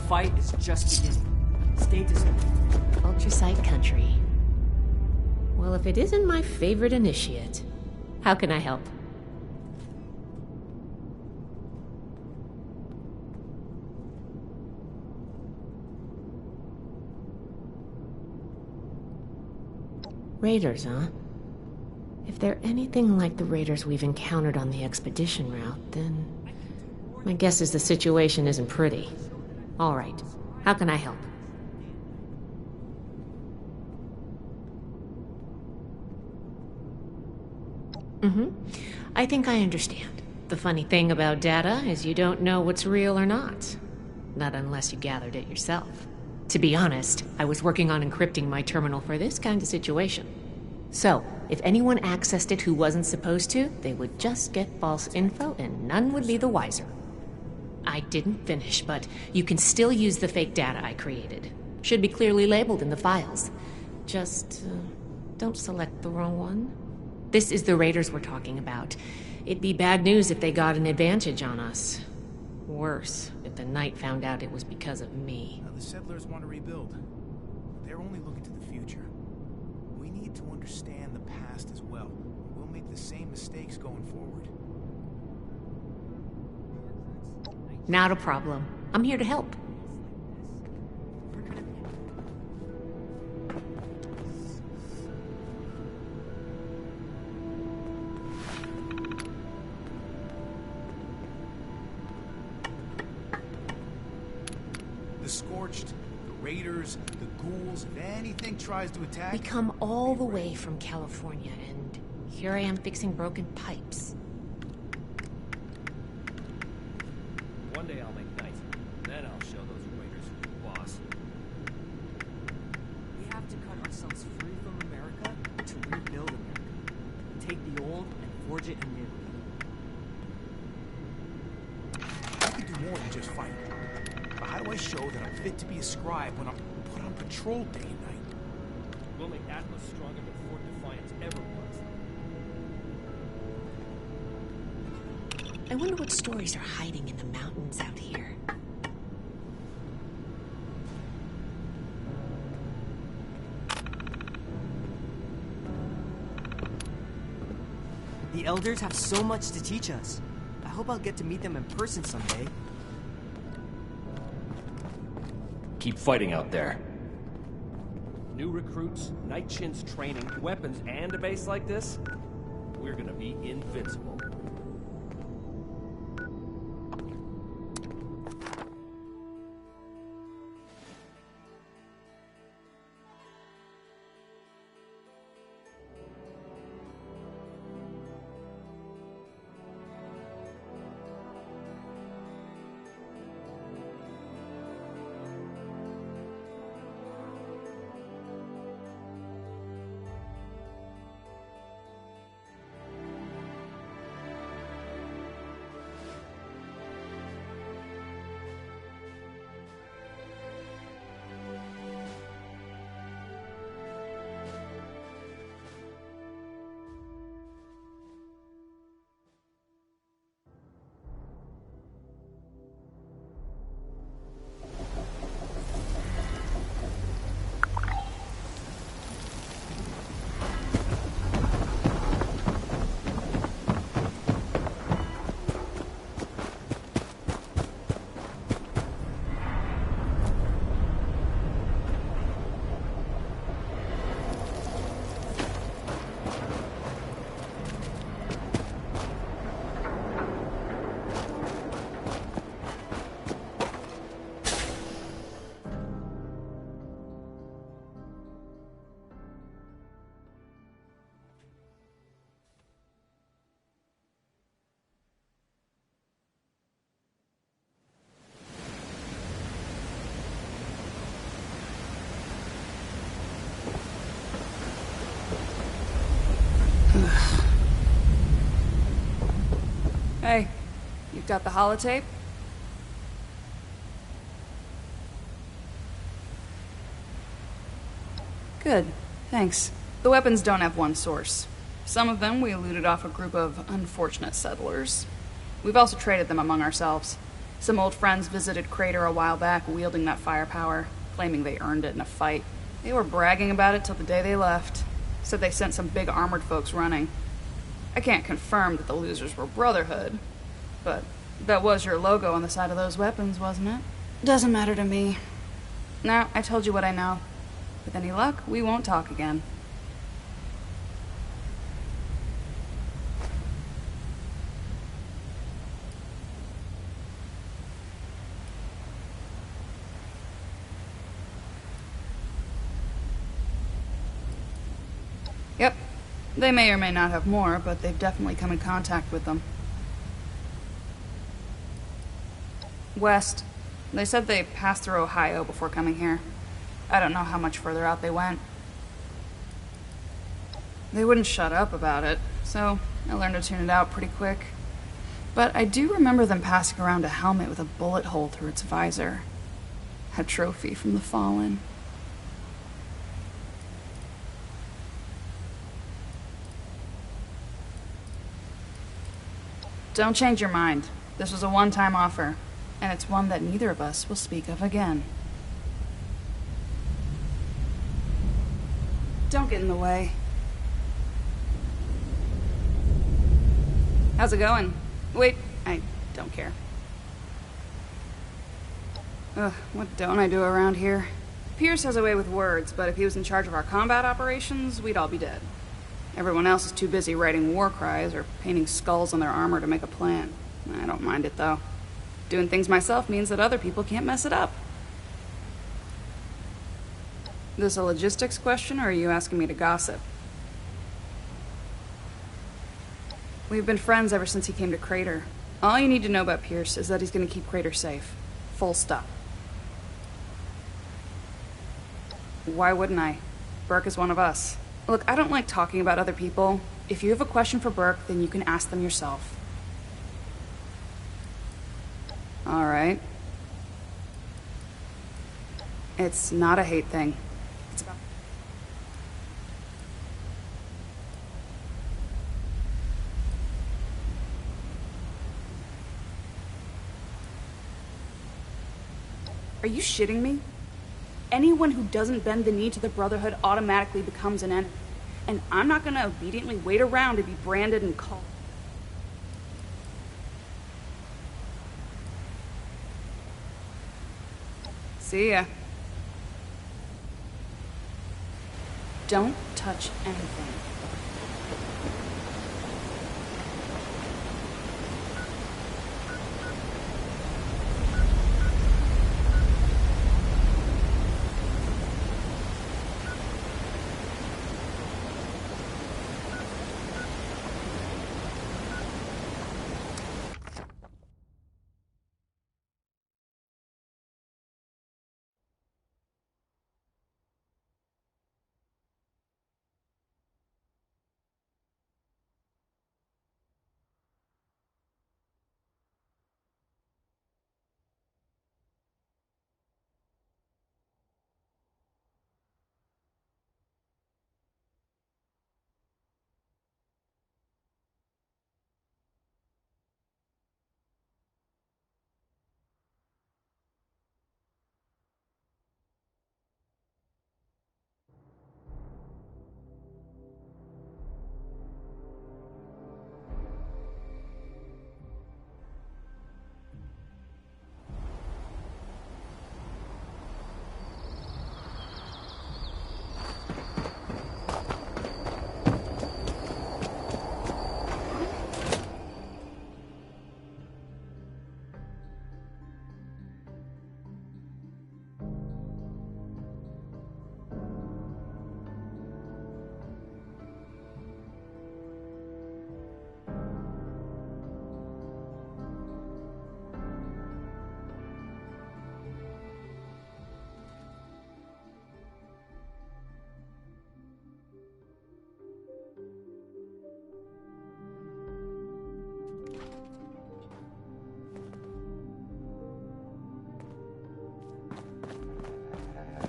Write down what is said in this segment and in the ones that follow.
fight is just beginning. Stay disciplined. Ultrasight country. Well, if it isn't my favorite initiate, how can I help? Raiders, huh? If they're anything like the raiders we've encountered on the expedition route, then my guess is the situation isn't pretty. All right, how can I help? I think I understand. The funny thing about data is you don't know what's real or not. Not unless you gathered it yourself. To be honest, I was working on encrypting my terminal for this kind of situation. So, if anyone accessed it who wasn't supposed to, they would just get false info and none would be the wiser. I didn't finish, but you can still use the fake data I created. Should be clearly labeled in the files. Just, don't select the wrong one. This is the raiders we're talking about. It'd be bad news if they got an advantage on us. Worse, if the Knight found out it was because of me. Now the settlers want to rebuild. They're only looking to the future. We need to understand the past as well. We'll make the same mistakes going forward. Not a problem. I'm here to help. The scorched, the raiders, the ghouls, if anything tries to attack... We come all the way from California, and here I am fixing broken pipes. One day I'll make nice. Then I'll show those raiders who's boss. We have to cut ourselves free from America to rebuild America. Take the old and forge it anew. I can do more than just fight. But how do I show that I'm fit to be a scribe when I'm put on patrol day and night? We'll make Atlas stronger than Fort Defiance ever was. I wonder what stories are hiding in the mountains out here. The elders have so much to teach us. I hope I'll get to meet them in person someday. Keep fighting out there. New recruits, night chins training, weapons, and a base like this? We're gonna be invincible. Hey, you've got the holotape? Good, thanks. The weapons don't have one source. Some of them we looted off a group of unfortunate settlers. We've also traded them among ourselves. Some old friends visited Crater a while back wielding that firepower, claiming they earned it in a fight. They were bragging about it till the day they left. Said they sent some big armored folks running. I can't confirm that the losers were Brotherhood, but that was your logo on the side of those weapons, wasn't it? Doesn't matter to me. Now, I told you what I know. With any luck, we won't talk again. Yep. They may or may not have more, but they've definitely come in contact with them. West. They said they passed through Ohio before coming here. I don't know how much further out they went. They wouldn't shut up about it, so I learned to tune it out pretty quick. But I do remember them passing around a helmet with a bullet hole through its visor. A trophy from the Fallen. Don't change your mind. This was a one-time offer, and it's one that neither of us will speak of again. Don't get in the way. How's it going? Wait, I don't care. Ugh, what don't I do around here? Pierce has a way with words, but if he was in charge of our combat operations, we'd all be dead. Everyone else is too busy writing war cries or painting skulls on their armor to make a plan. I don't mind it, though. Doing things myself means that other people can't mess it up. This a logistics question, or are you asking me to gossip? We've been friends ever since he came to Crater. All you need to know about Pierce is that he's gonna keep Crater safe. Full stop. Why wouldn't I? Burke is one of us. Look, I don't like talking about other people. If you have a question for Burke, then you can ask them yourself. All right. It's not a hate thing. It's about... Are you shitting me? Anyone who doesn't bend the knee to the Brotherhood automatically becomes an enemy. And I'm not gonna obediently wait around to be branded and called. See ya. Don't touch anything.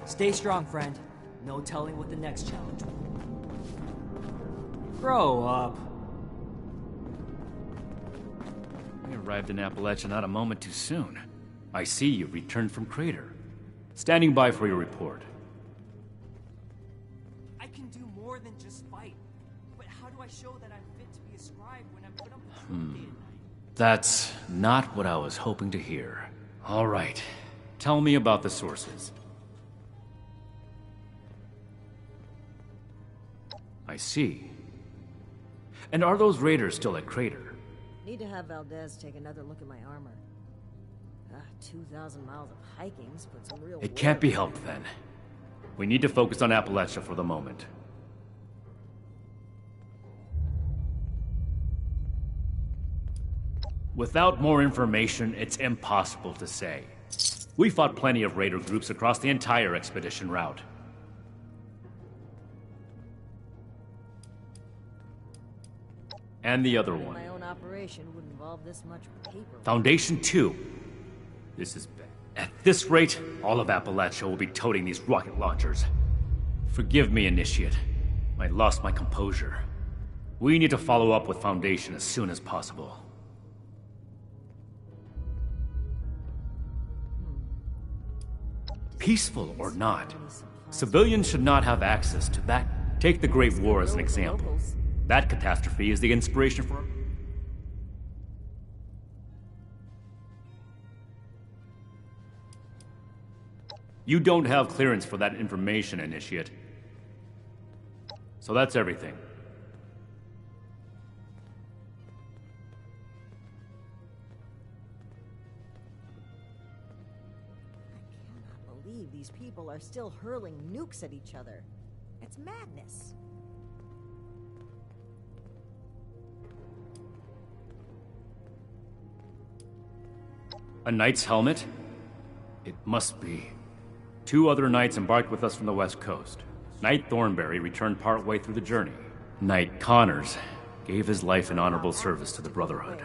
Stay strong, friend. No telling what the next challenge will be. Grow up. We're arrived in Appalachia not a moment too soon. I see you returned from Crater. Standing by for your report. I can do more than just fight. But how do I show that I'm fit to be a scribe when I'm put on patrol day and night? That's not what I was hoping to hear. All right. Tell me about the sources. I see. And are those raiders still at Crater? Need to have Valdez take another look at my armor. 2,000 miles of hiking's put some real It can't work be in helped it. then. We need to focus on Appalachia for the moment. Without more information, it's impossible to say. We fought plenty of raider groups across the entire expedition route. And the other one. My own operation would involve this much paper. Foundation 2. This is bad. At this rate, all of Appalachia will be toting these rocket launchers. Forgive me, Initiate. I lost my composure. We need to follow up with Foundation as soon as possible. Peaceful or not, civilians should not have access to that. Take the Great War as an example. That catastrophe is the inspiration for... You don't have clearance for that information, Initiate. So that's everything. I cannot believe these people are still hurling nukes at each other. It's madness. A knight's helmet? It must be. 2 other knights embarked with us from the west coast. Knight Thornberry returned partway through the journey. Knight Connors gave his life in honorable service to the Brotherhood.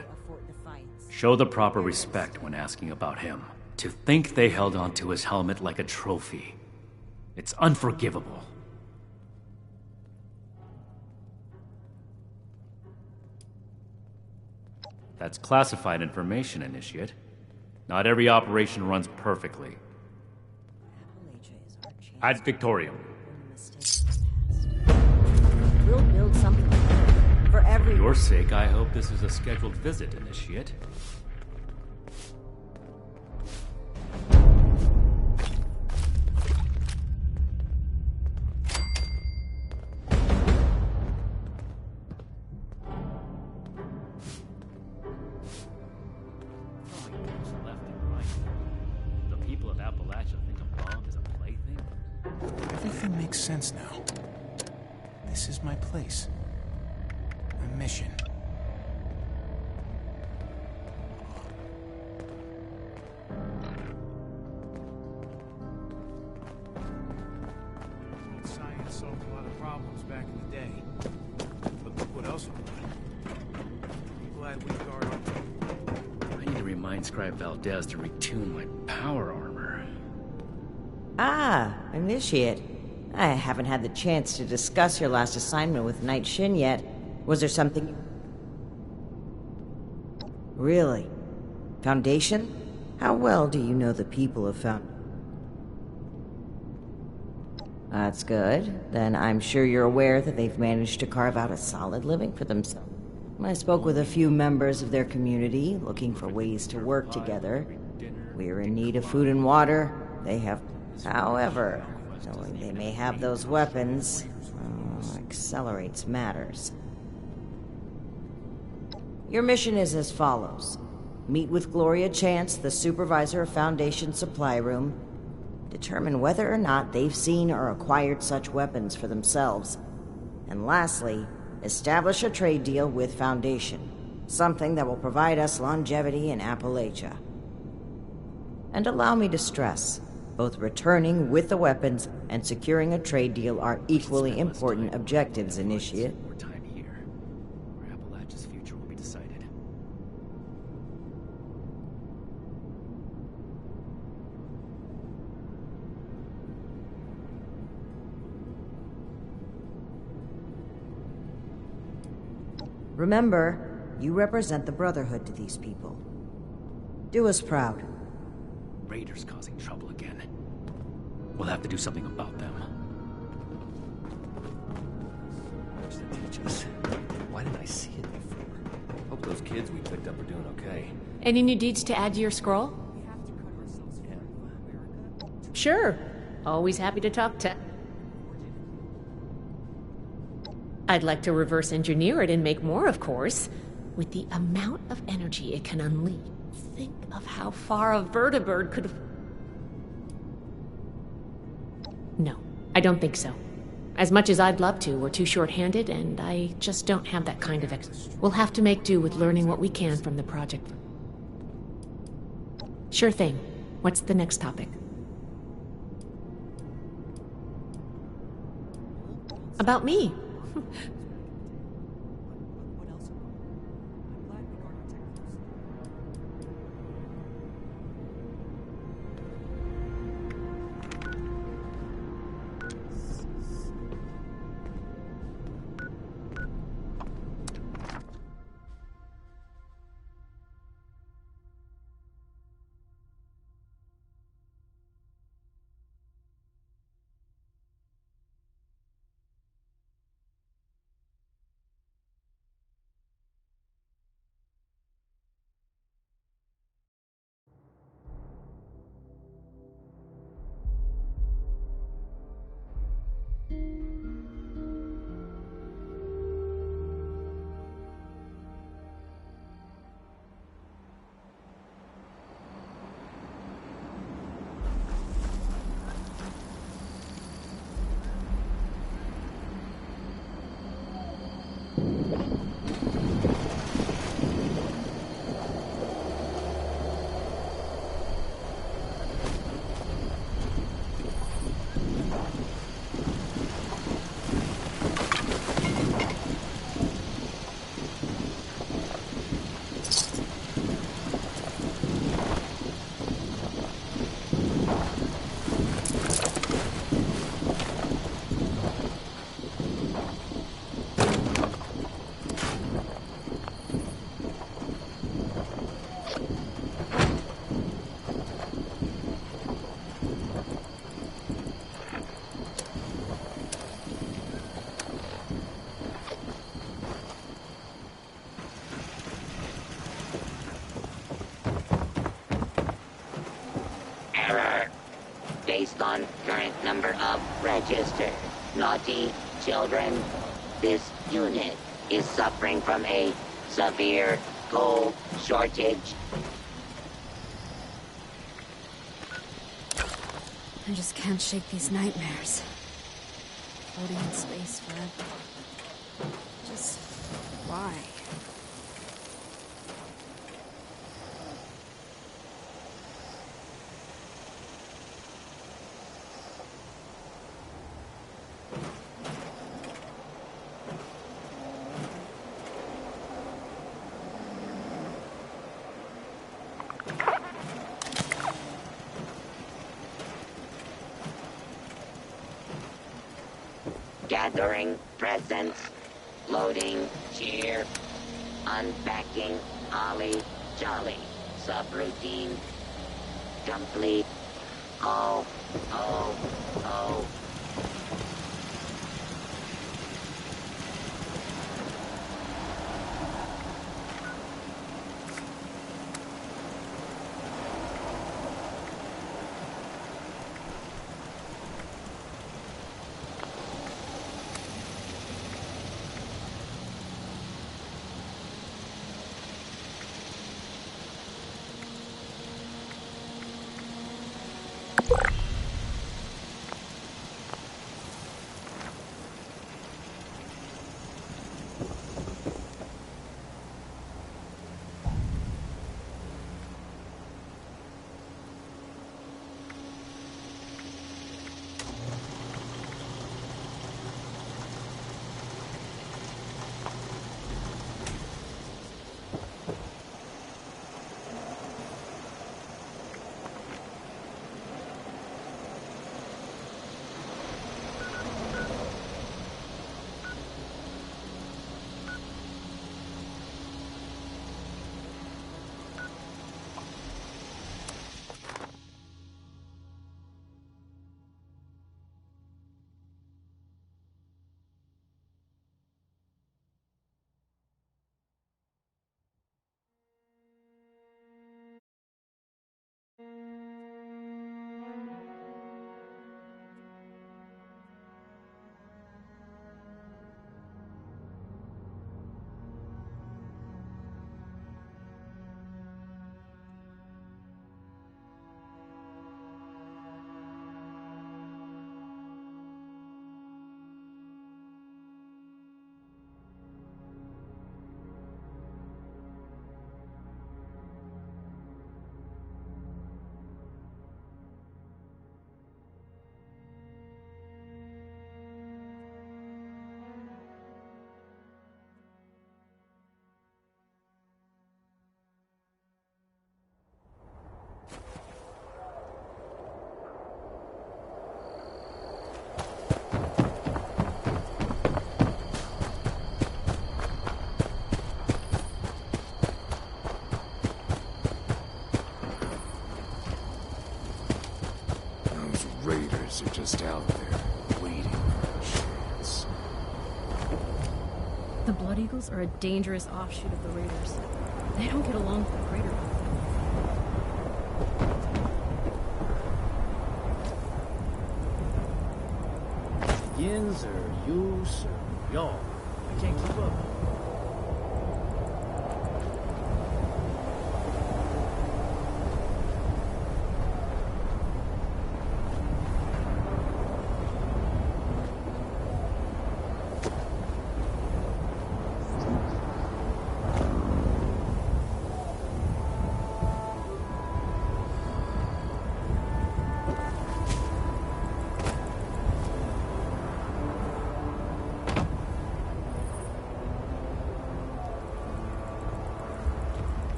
Show the proper respect when asking about him. To think they held onto his helmet like a trophy. It's unforgivable. That's classified information, Initiate. Not every operation runs perfectly. Ad Victorium. We'll build something for For everyone. your sake, I hope this is a scheduled visit, Initiate. Everything makes sense now. This is my place. My mission. Science solved a lot of problems back in the day. But look what else we've done. I'm glad we guard up. I need to remind Scribe Valdez to retune my power armor. Ah, Initiate. I haven't had the chance to discuss your last assignment with Knight Shin yet. Was there something... Really? Foundation? How well do you know the people of Foundation? That's good. Then I'm sure you're aware that they've managed to carve out a solid living for themselves. I spoke with a few members of their community, looking for ways to work together. We're in need of food and water. They have... However, knowing they may have those weapons accelerates matters. Your mission is as follows. Meet with Gloria Chance, the supervisor of Foundation Supply Room. Determine whether or not they've seen or acquired such weapons for themselves. And lastly, establish a trade deal with Foundation. Something that will provide us longevity in Appalachia. And allow me to stress, both returning with the weapons and securing a trade deal are equally important objectives, Initiate. More time here, where Appalachia's future will be decided. Remember, you represent the Brotherhood to these people. Do us proud. Raiders causing trouble again. We'll have to do something about them. What's that teach us? Why didn't I see it before? Hope those kids we picked up are doing okay. Any new deeds to add to your scroll? We have to cut ourselves free from America. Sure. Always happy to talk tech. I'd like to reverse engineer it and make more, of course. With the amount of energy it can unleash. Think of how far a vertibird could have... No, I don't think so. As much as I'd love to, we're too short-handed, and I just don't have that kind of We'll have to make do with learning what we can from the project. Sure thing. What's the next topic? About me. What else? I'm glad we guard our technicals. Based on current number of registered naughty children, this unit is suffering from a severe coal shortage. I just can't shake these nightmares. Floating in space forever. Just why? Gathering presents, loading cheer, unpacking holly jolly, subroutine complete. Oh, oh, oh. Raiders are just out there, waiting for a chance. The bloodeagles are a dangerous offshoot of the Raiders. They don't get along with the Crater Cult. Yins or yous or y'all. I can't keep up.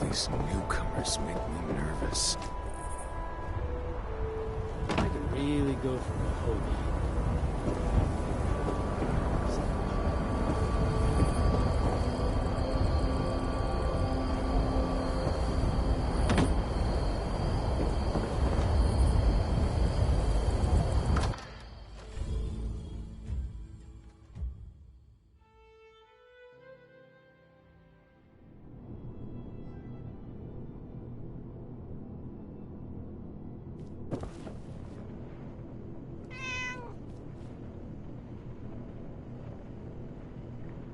These newcomers make me nervous. I could really go for a hoagie.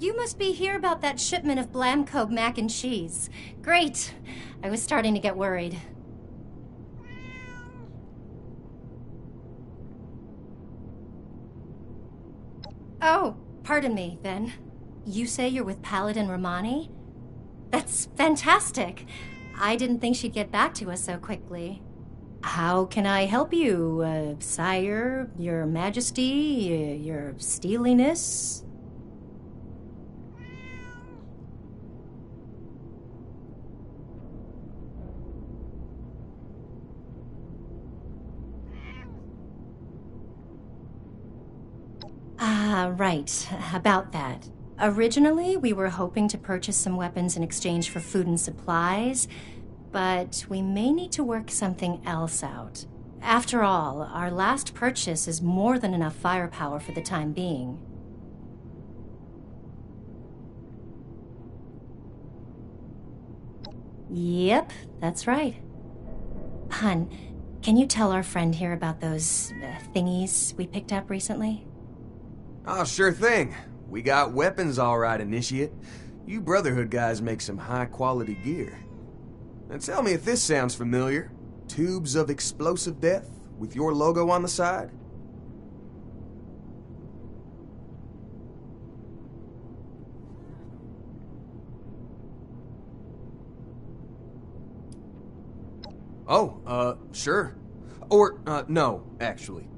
You must be here about that shipment of Blamco mac and cheese. Great. I was starting to get worried. Oh, pardon me, then. You say you're with Paladin Romani? That's fantastic. I didn't think she'd get back to us so quickly. How can I help you, sire, your majesty, your steeliness? Right. About that. Originally, we were hoping to purchase some weapons in exchange for food and supplies, but we may need to work something else out. After all, our last purchase is more than enough firepower for the time being. Yep, that's right. Hun, can you tell our friend here about those thingies we picked up recently? Oh, sure thing. We got weapons all right, Initiate. You Brotherhood guys make some high-quality gear. And tell me if this sounds familiar. Tubes of explosive death with your logo on the side? Oh, sure. Or, no, actually.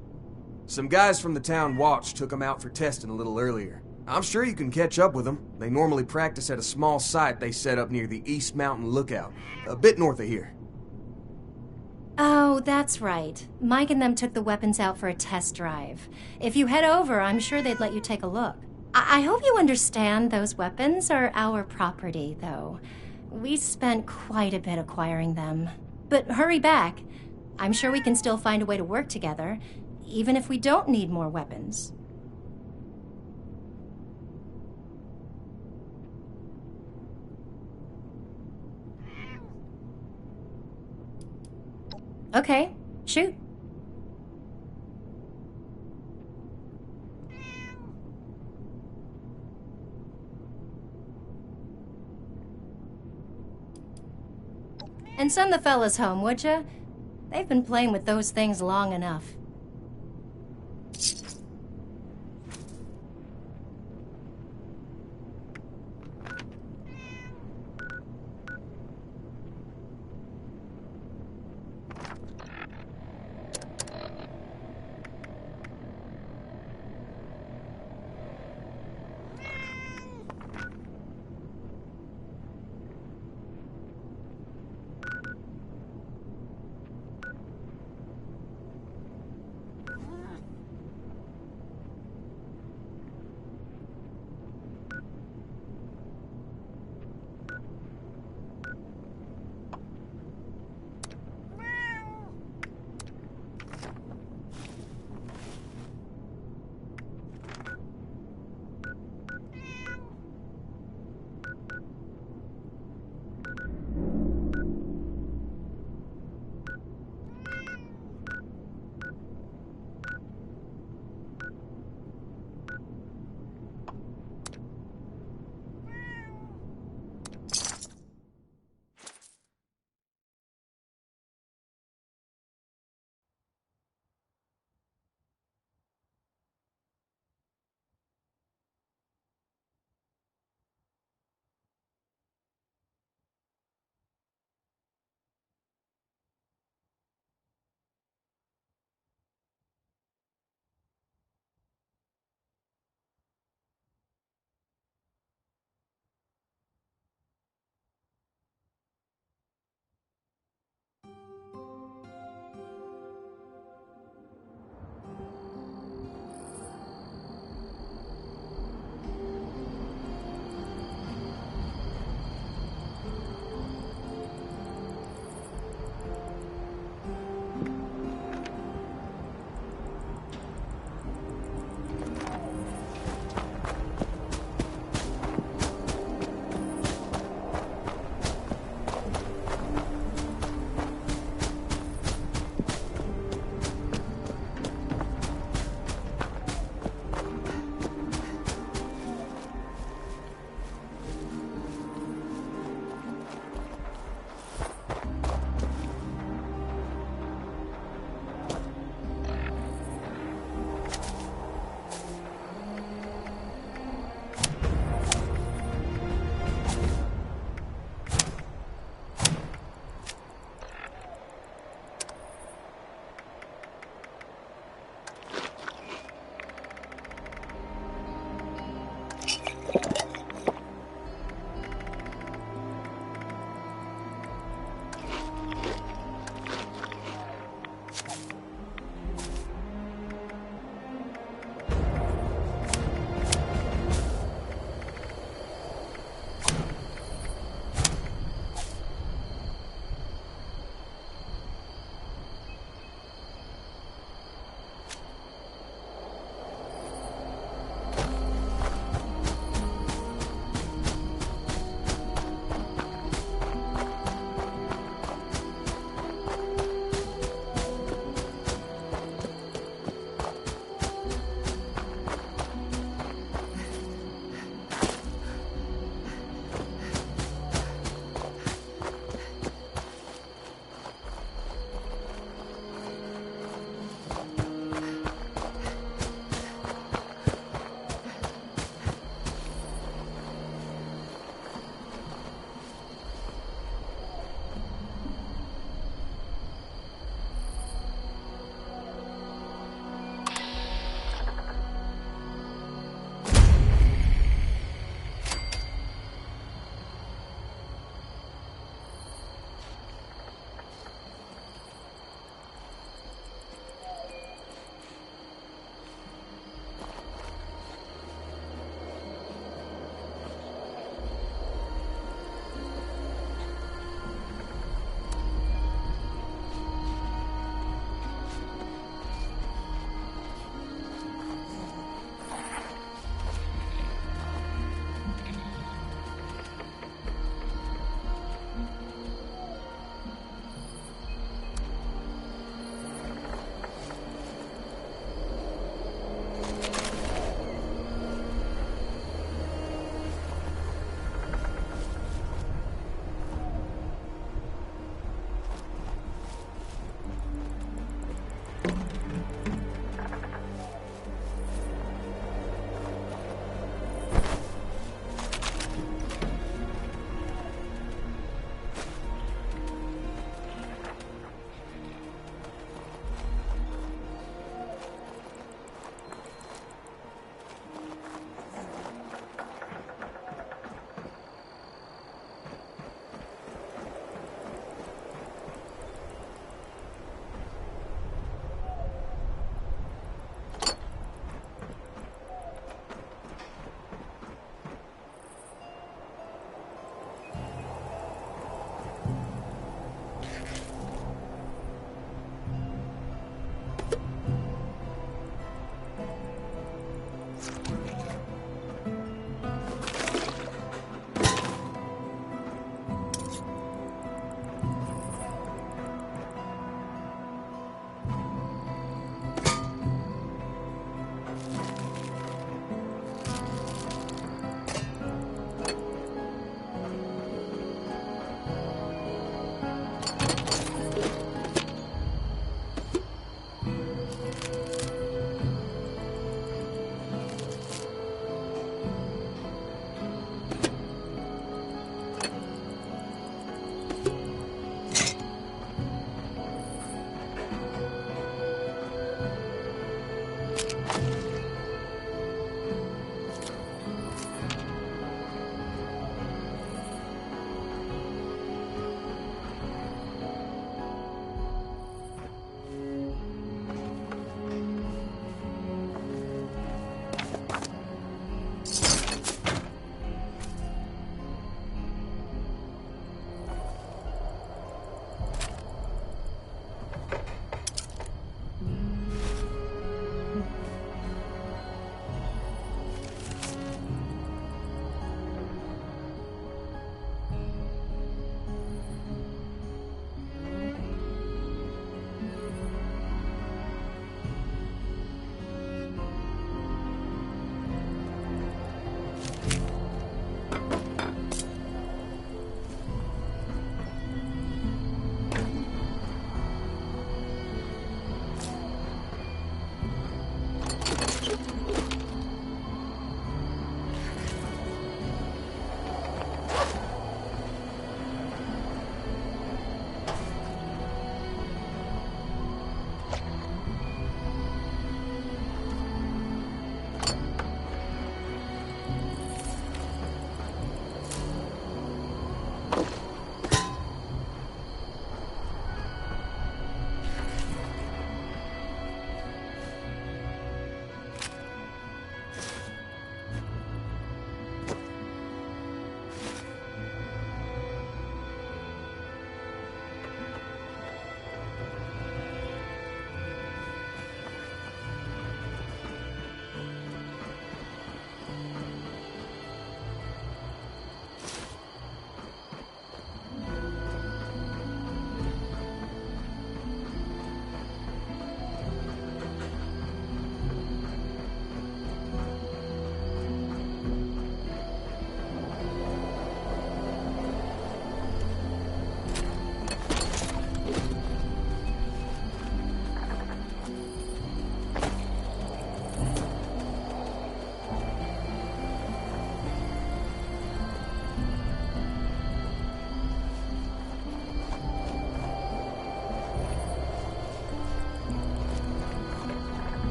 Some guys from the town watch took them out for testing a little earlier. I'm sure you can catch up with them. They normally practice at a small site they set up near the East Mountain Lookout, a bit north of here. Oh, that's right. Mike and them took the weapons out for a test drive. If you head over, I'm sure they'd let you take a look. I hope you understand those weapons are our property, though. We spent quite a bit acquiring them. But hurry back. I'm sure we can still find a way to work together, even if we don't need more weapons. Okay, shoot. And send the fellas home, would ya? They've been playing with those things long enough.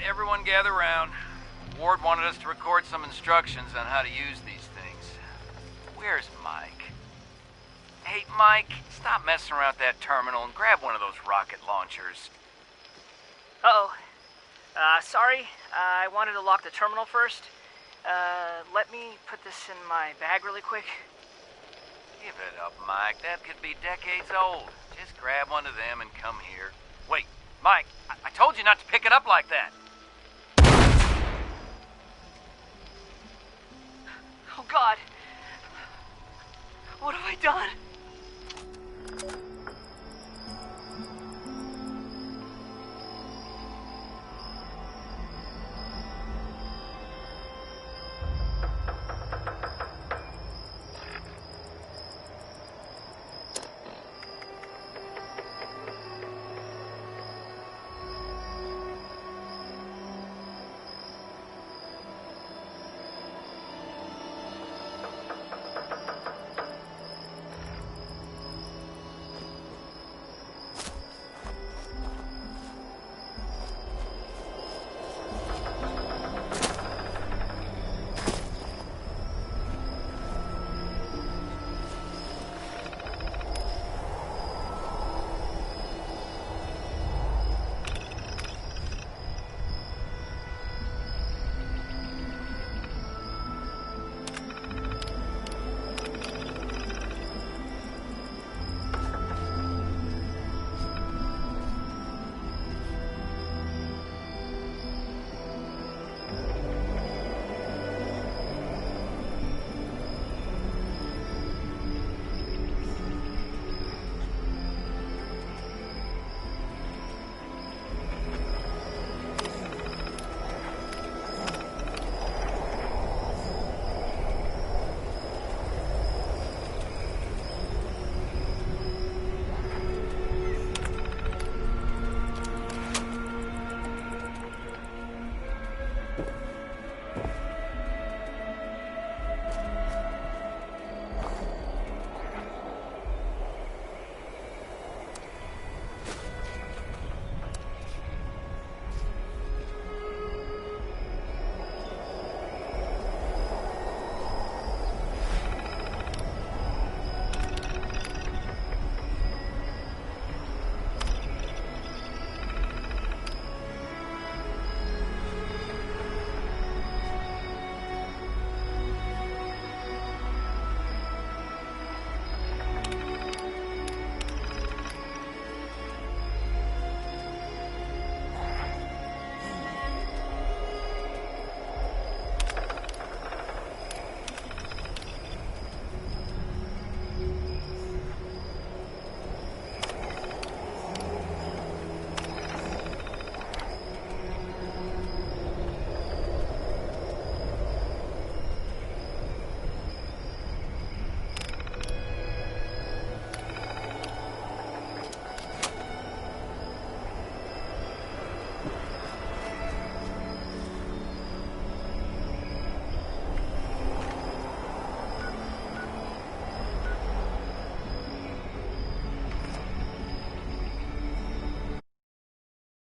everyone gather round. Ward wanted us to record some instructions on how to use these things. Where's Mike? Hey, Mike, stop messing around with that terminal and grab one of those rocket launchers. Uh-oh. Sorry. I wanted to lock the terminal first. Let me put this in my bag really quick. Give it up, Mike. That could be decades old. Just grab one of them and come here. Wait, Mike, I told you not to pick it up like that. Oh, God. What have I done?